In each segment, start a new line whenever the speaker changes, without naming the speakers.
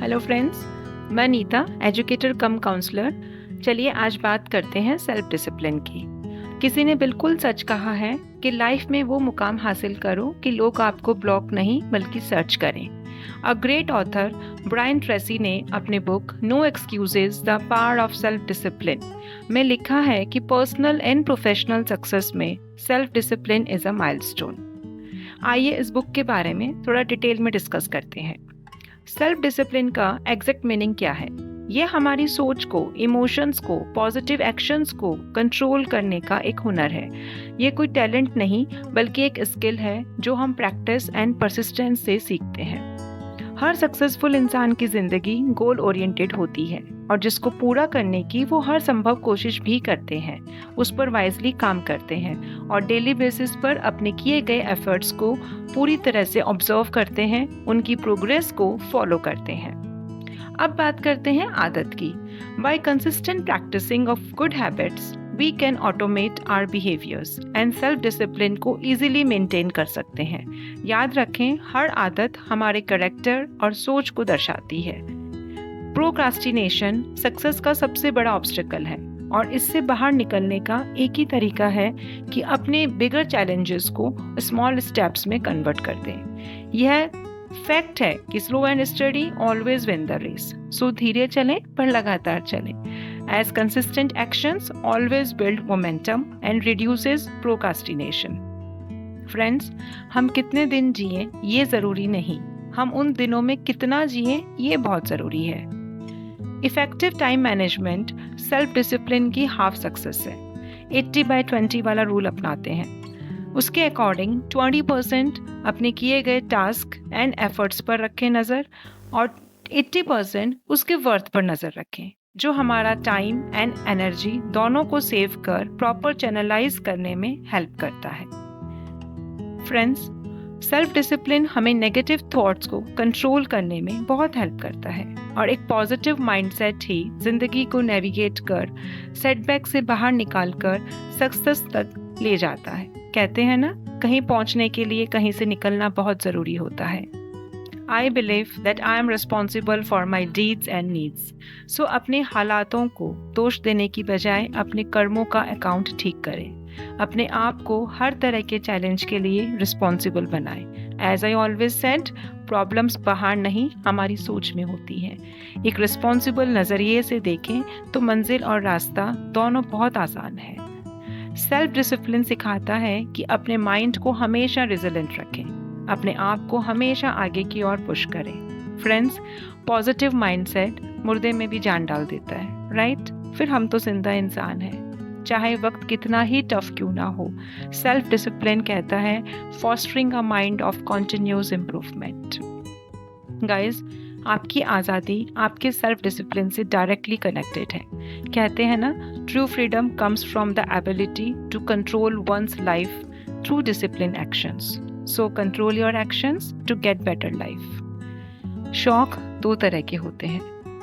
Hello friends, मैं Nita, educator कम counsellor. चलिए आज बात करते हैं सेल्फ डिसिप्लिन की। किसी ने बिल्कुल सच कहा है कि लाइफ में वो मुकाम हासिल करो कि लोग आपको ब्लॉक नहीं बल्कि सर्च करें। A great author Brian Tracy ने अपने book no excuses the power of self discipline में लिखा है कि पर्सनल एंड प्रोफेशनल सक्सेस में self discipline is a milestone. आइए इस बुक के बारे में थोड़ा डिटेल में डिस्कस करते हैं। सेल्फ डिसिप्लिन का एग्जैक्ट मीनिंग क्या है? ये हमारी सोच को, इमोशंस को, पॉजिटिव एक्शंस को कंट्रोल करने का एक हुनर है। ये कोई टैलेंट नहीं बल्कि एक स्किल है जो हम प्रैक्टिस एंड परसिस्टेंस से सीखते हैं। हर सक्सेसफुल इंसान की जिंदगी गोल ओरिएंटेड होती है और जिसको पूरा करने की वो हर संभव कोशिश भी करते हैं, उस पर वाइजली काम करते हैं और डेली बेसिस पर अपने किए गए एफर्ट्स को पूरी तरह से ऑब्जर्व करते हैं, उनकी प्रोग्रेस को फॉलो करते हैं। अब बात करते हैं आदत की। By consistent practising of good habits we can automate our behaviours and self discipline को इजीली मेंटेन कर सकते हैं। याद रखें, हर आदत हमारे कैरेक्टर और सोच को दर्शाती है। प्रोक्रास्टिनेशन सक्सेस का सबसे बड़ा ऑब्स्टिकल है और इससे बाहर निकलने का एक ही तरीका है कि अपने बिगर चैलेंजेस को स्मॉल स्टेप्स में कन्वर्ट कर दें। यह फैक्ट है कि slow and steady always win the race. So धीरे चलें पर लगातार चलें। As consistent actions always build momentum and reduces procrastination. Friends, हम कितने दिन जिए ये जरूरी नहीं, हम उन दिनों में कितना जिए ये बहुत जरूरी है। Effective time management self discipline की हाफ सक्सेस है। 80/20 वाला रूल अपनाते हैं। उसके अकॉर्डिंग 20% अपने किए गए टास्क एंड एफर्ट्स पर रखें नज़र और 80% उसके वर्थ पर नज़र रखें, जो हमारा टाइम एंड एनर्जी दोनों को सेव कर प्रॉपर चैनलाइज करने में हेल्प करता है। फ्रेंड्स, सेल्फ डिसिप्लिन हमें नेगेटिव थॉट्स को कंट्रोल करने में बहुत हेल्प करता है और एक पॉजिटिव माइंडसेट ही जिंदगी को नेविगेट कर सेटबैक से बाहर निकालकर सक्सेस तक ले जाता है। कहते हैं ना, कहीं पहुंचने के लिए कहीं से निकलना बहुत जरूरी होता है। I believe that I am responsible for my deeds and needs. So अपने हालातों को दोष देने की बजाय अपने कर्मों का अकाउंट ठीक करें। अपने आप को हर तरह के चैलेंज के लिए रिस्पॉन्सिबल बनाएं। As I always said, problems बाहर नहीं हमारी सोच में होती हैं। एक रिस्पॉन्सिबल नज़रिए से देखें तो मंजिल और रास्ता दोनों बहुत आसान है। सेल्फ डिसिप्लिन सिखाता है कि अपने माइंड को हमेशा रिजिलेंट रखें, अपने आप को हमेशा आगे की ओर पुश करें। फ्रेंड्स, पॉजिटिव माइंडसेट मुर्दे में भी जान डाल देता है, राइट? फिर हम तो जिंदा इंसान हैं, चाहे वक्त कितना ही टफ क्यों ना हो। सेल्फ डिसिप्लिन कहता है fostering a mind of continuous improvement. Guys, आपकी आज़ादी आपके सेल्फ डिसिप्लिन से डायरेक्टली कनेक्टेड है। कहते हैं ना, true freedom comes from the ability to control one's life through discipline actions. So control your actions to get better life. शौक दो तरह के होते हैं,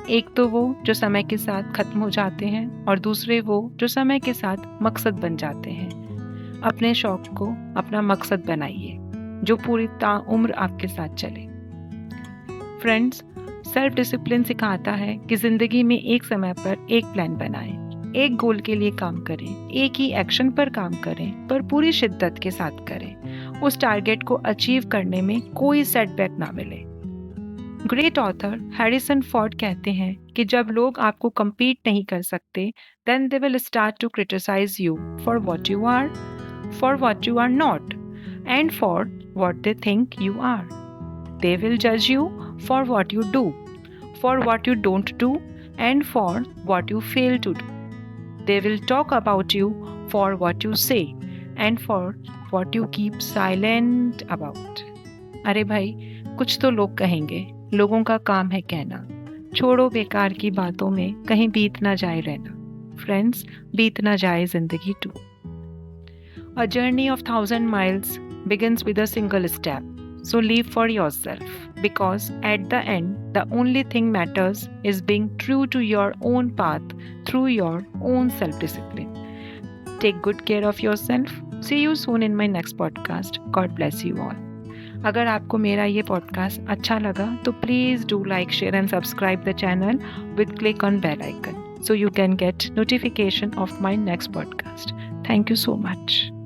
एक तो वो जो समय के साथ खत्म हो जाते हैं और दूसरे वो जो समय के साथ मकसद बन जाते हैं। अपने शौक को अपना मकसद बनाइए जो पूरी ताउम्र आपके साथ चले। फ्रेंड्स, सेल्फ डिसिप्लिन सिखाता है कि जिंदगी में एक समय पर एक प्लान बनाएं, एक गोल के लिए काम करें, एक ही एक्शन पर काम करें, पर पूरी शिद्दत के साथ करें। उस टारगेट को अचीव करने में कोई सेटबैक ना मिले। ग्रेट ऑथर हैरिसन फोर्ड कहते हैं कि जब लोग आपको compete नहीं कर सकते, then they will start to criticize you for what you are, for what you are not, and for what they think you are. They will judge you for what you do, for what you don't do, and for what you fail to do. They will talk about you for what you say and for what you keep silent about. अरे भाई, कुछ तो लोग कहेंगे, लोगों का काम है कहना। छोड़ो बेकार की बातों में कहीं बीत ना जाए रहना। फ्रेंड्स, बीत ना जाए जिंदगी to. A journey of 1,000 miles begins with a single step. So live for yourself, because at the end, the only thing matters is being true to your own path through your own self-discipline. Take good care of yourself. See you soon in my next podcast. God bless you all. अगर आपको मेरा ये podcast अच्छा लगा तो please do like, share and subscribe the channel with click on bell icon so you can get notification of my next podcast. Thank you so much.